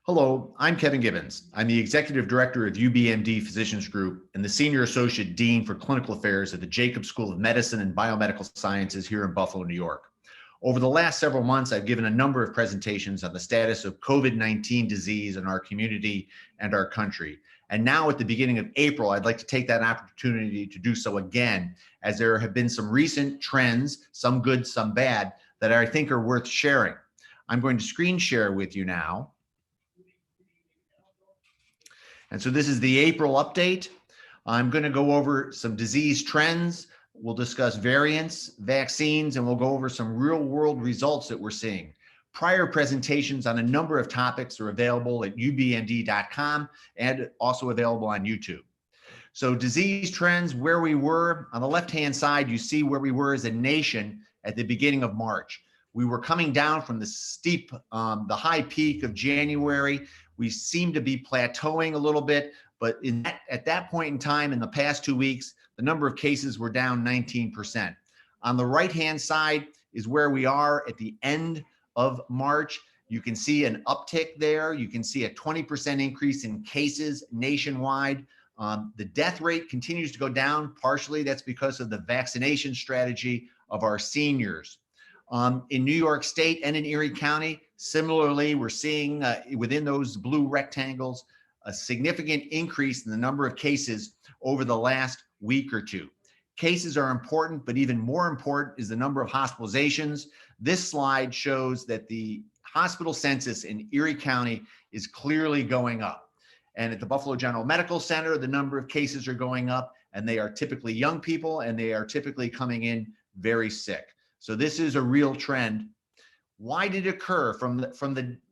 Hello, I'm Kevin Gibbons. I'm the Executive Director of UBMD Physicians Group and the Senior Associate Dean for Clinical Affairs at the Jacobs School of Medicine and Biomedical Sciences here in Buffalo, New York. Over the last several months, I've given a number of presentations on the status of COVID-19 disease in our community and our country. And now at the beginning of April, I'd like to take that opportunity to do so again, as there have been some recent trends, some good, some bad, that I think are worth sharing. I'm going to screen share with you now. And so this is the April update. I'm going to go over some disease trends. We'll discuss variants, vaccines, and we'll go over some real world results that we're seeing. Prior presentations on a number of topics are available at ubmd.com and also available on YouTube. So disease trends, where we were. On the left-hand side, you see where we were as a nation at the beginning of March. We were coming down from the steep, the high peak of January. We seem to be plateauing a little bit, but at that point in time, in the past 2 weeks, the number of cases were down 19%. On the right-hand side is where we are at the end of March. You can see an uptick there. You can see a 20% increase in cases nationwide. The death rate continues to go down. Partially, that's because of the vaccination strategy of our seniors. In New York State and in Erie County, similarly, we're seeing within those blue rectangles a significant increase in the number of cases over the last week or two. Cases are important, but even more important is the number of hospitalizations. This slide shows that the hospital census in Erie County is clearly going up. And at the Buffalo General Medical Center, the number of cases are going up, and they are typically young people, and they are typically coming in very sick. So this is a real trend. Why did it occur?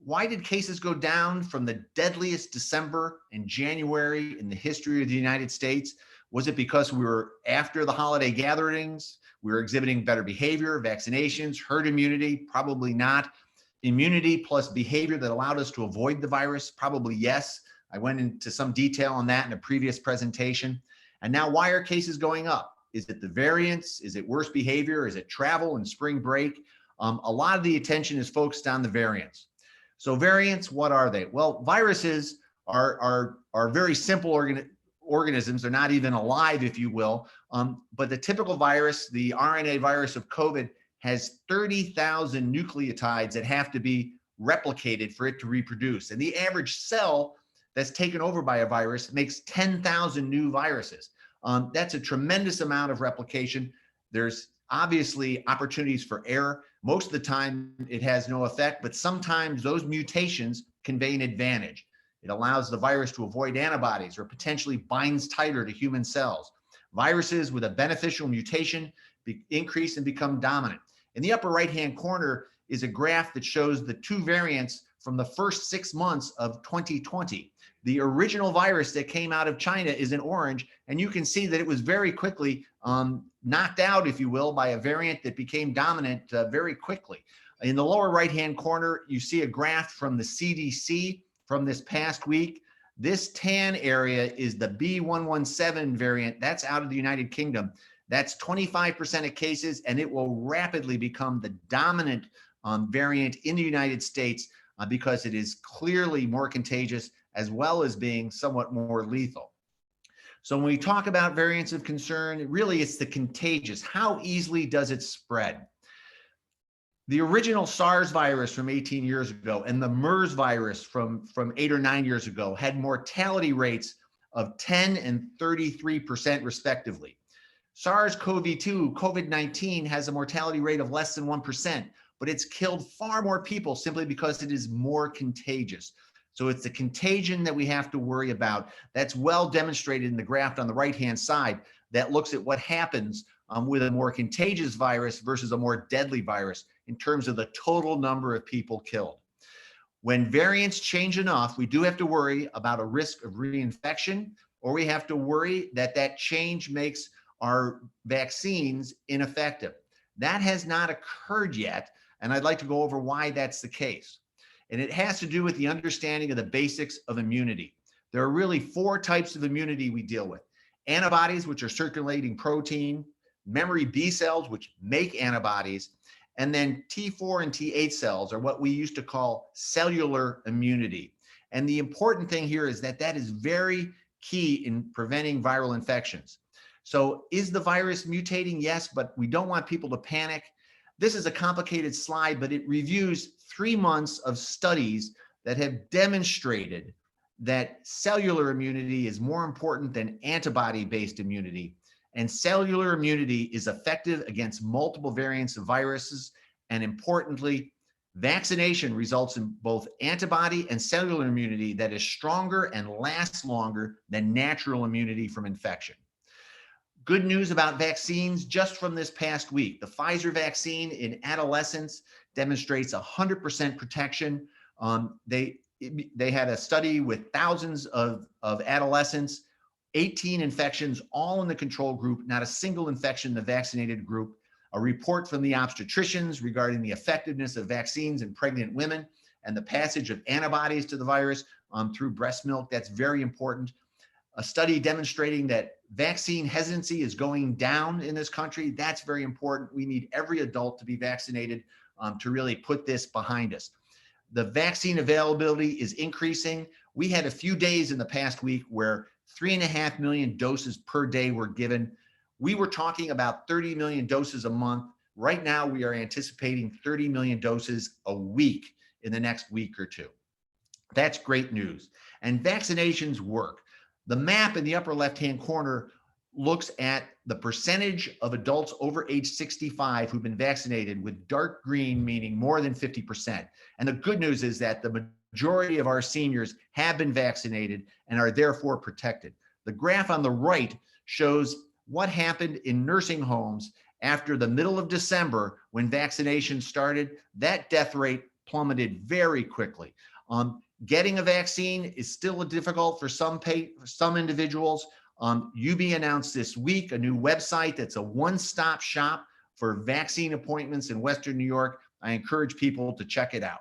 Why did cases go down from the deadliest December and January in the history of the United States? Was it because we were after the holiday gatherings? We were exhibiting better behavior, vaccinations, herd immunity? Probably not. Immunity plus behavior that allowed us to avoid the virus? Probably yes. I went into some detail on that in a previous presentation. And now, why are cases going up? Is it the variants? Is it worse behavior? Is it travel and spring break? A lot of the attention is focused on the variants. So variants, what are they? Well, viruses are very simple organisms. They're not even alive, if you will. But the typical virus, the RNA virus of COVID, has 30,000 nucleotides that have to be replicated for it to reproduce. And the average cell that's taken over by a virus makes 10,000 new viruses. That's a tremendous amount of replication. There's obviously opportunities for error. Most of the time it has no effect, but sometimes those mutations convey an advantage. It allows the virus to avoid antibodies or potentially binds tighter to human cells. Viruses with a beneficial mutation increase and become dominant. In the upper right-hand corner is a graph that shows the two variants from the first 6 months of 2020. The original virus that came out of China is in orange, and you can see that it was very quickly knocked out, if you will, by a variant that became dominant very quickly. In the lower right-hand corner, you see a graph from the CDC from this past week. This tan area is the B117 variant. That's out of the United Kingdom. That's 25% of cases, and it will rapidly become the dominant variant in the United States because it is clearly more contagious as well as being somewhat more lethal. So when we talk about variants of concern, really it's the contagious. How easily does it spread? The original SARS virus from 18 years ago and the MERS virus from 8 or 9 years ago had mortality rates of 10 and 33% respectively. SARS-CoV-2, COVID-19, has a mortality rate of less than 1%, but it's killed far more people simply because it is more contagious. So it's the contagion that we have to worry about. That's well demonstrated in the graph on the right-hand side that looks at what happens with a more contagious virus versus a more deadly virus in terms of the total number of people killed. When variants change enough, we do have to worry about a risk of reinfection, or we have to worry that that change makes our vaccines ineffective. That has not occurred yet, and I'd like to go over why that's the case. And it has to do with the understanding of the basics of immunity. There are really 4 types of immunity we deal with. Antibodies, which are circulating protein, memory B cells, which make antibodies, and then T4 and T8 cells are what we used to call cellular immunity. And the important thing here is that that is very key in preventing viral infections. So is the virus mutating? Yes, but we don't want people to panic. This is a complicated slide, but it reviews 3 months of studies that have demonstrated that cellular immunity is more important than antibody-based immunity. And cellular immunity is effective against multiple variants of viruses. And importantly, vaccination results in both antibody and cellular immunity that is stronger and lasts longer than natural immunity from infection. Good news about vaccines just from this past week. The Pfizer vaccine in adolescents demonstrates 100% protection. They had a study with thousands of adolescents, 18 infections, all in the control group, not a single infection in the vaccinated group. A report from the obstetricians regarding the effectiveness of vaccines in pregnant women and the passage of antibodies to the virus through breast milk. That's very important. A study demonstrating that vaccine hesitancy is going down in this country. That's very important. We need every adult to be vaccinated to really put this behind us. The vaccine availability is increasing. We had a few days in the past week where 3.5 million doses per day were given. We were talking about 30 million doses a month. Right now, we are anticipating 30 million doses a week in the next week or two. That's great news. And vaccinations work. The map in the upper left-hand corner looks at the percentage of adults over age 65 who've been vaccinated, with dark green meaning more than 50%. And the good news is that the majority of our seniors have been vaccinated and are therefore protected. The graph on the right shows what happened in nursing homes after the middle of December when vaccination started. That death rate plummeted very quickly. Getting a vaccine is still difficult for some individuals. UB announced this week a new website that's a one-stop shop for vaccine appointments in Western New York. I encourage people to check it out.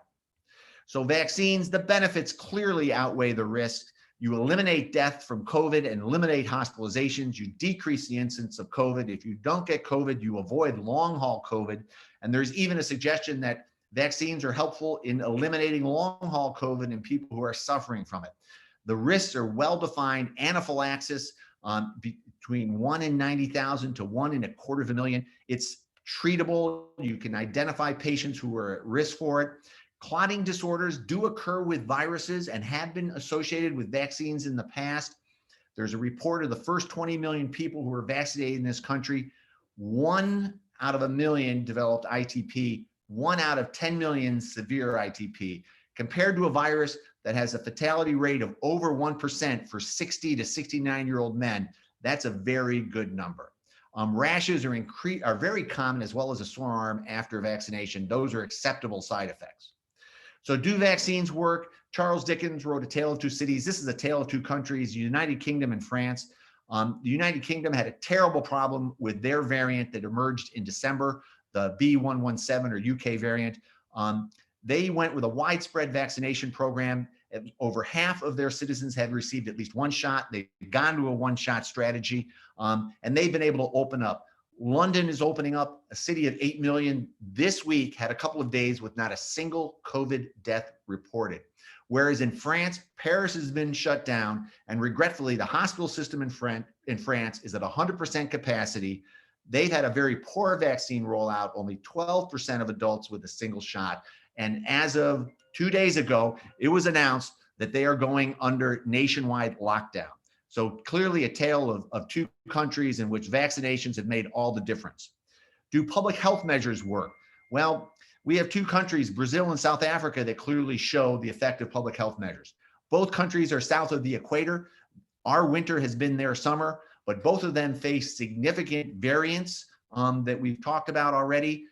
So vaccines, the benefits clearly outweigh the risks. You eliminate death from COVID and eliminate hospitalizations. You decrease the incidence of COVID. If you don't get COVID, you avoid long-haul COVID. And there's even a suggestion that vaccines are helpful in eliminating long-haul COVID in people who are suffering from it. The risks are well-defined. Anaphylaxis between 1 in 90,000 to 1 in 250,000. It's treatable. You can identify patients who are at risk for it. Clotting disorders do occur with viruses and have been associated with vaccines in the past. There's a report of the first 20 million people who were vaccinated in this country. 1 out of 1 million developed ITP. 1 out of 10 million severe ITP, compared to a virus that has a fatality rate of over 1% for 60 to 69-year-old men. That's a very good number. Rashes are very common, as well as a sore arm after vaccination. Those are acceptable side effects. So do vaccines work? Charles Dickens wrote A Tale of Two Cities. This is a tale of two countries, the United Kingdom and France. The United Kingdom had a terrible problem with their variant that emerged in December, the B117 or UK variant. They went with a widespread vaccination program. Over half of their citizens had received at least one shot. They've gone to a one-shot strategy, and they've been able to open up. London is opening up, a city of 8 million this week, had a couple of days with not a single COVID death reported. Whereas in France, Paris has been shut down, and regretfully, the hospital system in France is at 100% capacity. They've had a very poor vaccine rollout, only 12% of adults with a single shot. And as of 2 days ago, it was announced that they are going under nationwide lockdown. So clearly a tale of two countries in which vaccinations have made all the difference. Do public health measures work? Well, we have two countries, Brazil and South Africa, that clearly show the effect of public health measures. Both countries are south of the equator. Our winter has been their summer, but both of them face significant variants that we've talked about already.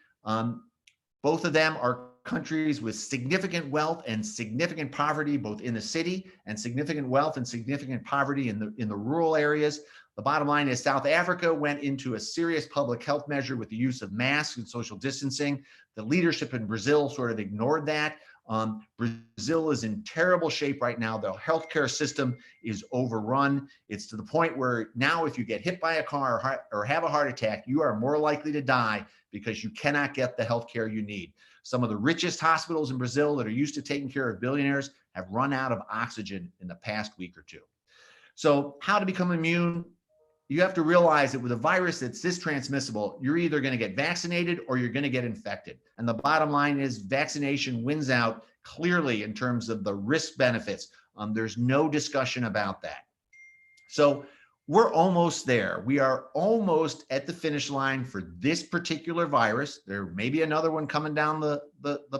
Both of them are countries with significant wealth and significant poverty, both in the city, and significant wealth and significant poverty in the rural areas. The bottom line is South Africa went into a serious public health measure with the use of masks and social distancing. The leadership in Brazil sort of ignored that. Brazil is in terrible shape right now. The healthcare system is overrun. It's to the point where now if you get hit by a car or have a heart attack, you are more likely to die because you cannot get the healthcare you need. Some of the richest hospitals in Brazil that are used to taking care of billionaires have run out of oxygen in the past week or two. So how to become immune? You have to realize that with a virus that's this transmissible, you're either going to get vaccinated or you're going to get infected. And the bottom line is vaccination wins out clearly in terms of the risk benefits. There's no discussion about that. So we're almost there. We are almost at the finish line for this particular virus. There may be another one coming down the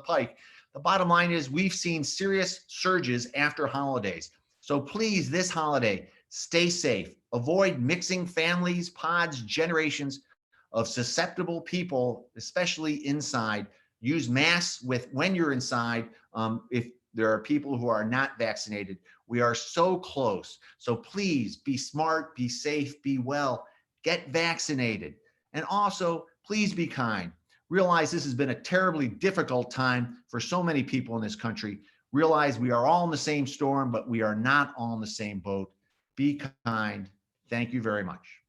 pike. The bottom line is we've seen serious surges after holidays. So please, this holiday, stay safe. Avoid mixing families, pods, generations of susceptible people, especially inside. Use masks when you're inside. If there are people who are not vaccinated, we are so close. So please be smart, be safe, be well, get vaccinated. And also, please be kind. Realize this has been a terribly difficult time for so many people in this country. Realize we are all in the same storm, but we are not all in the same boat. Be kind. Thank you very much.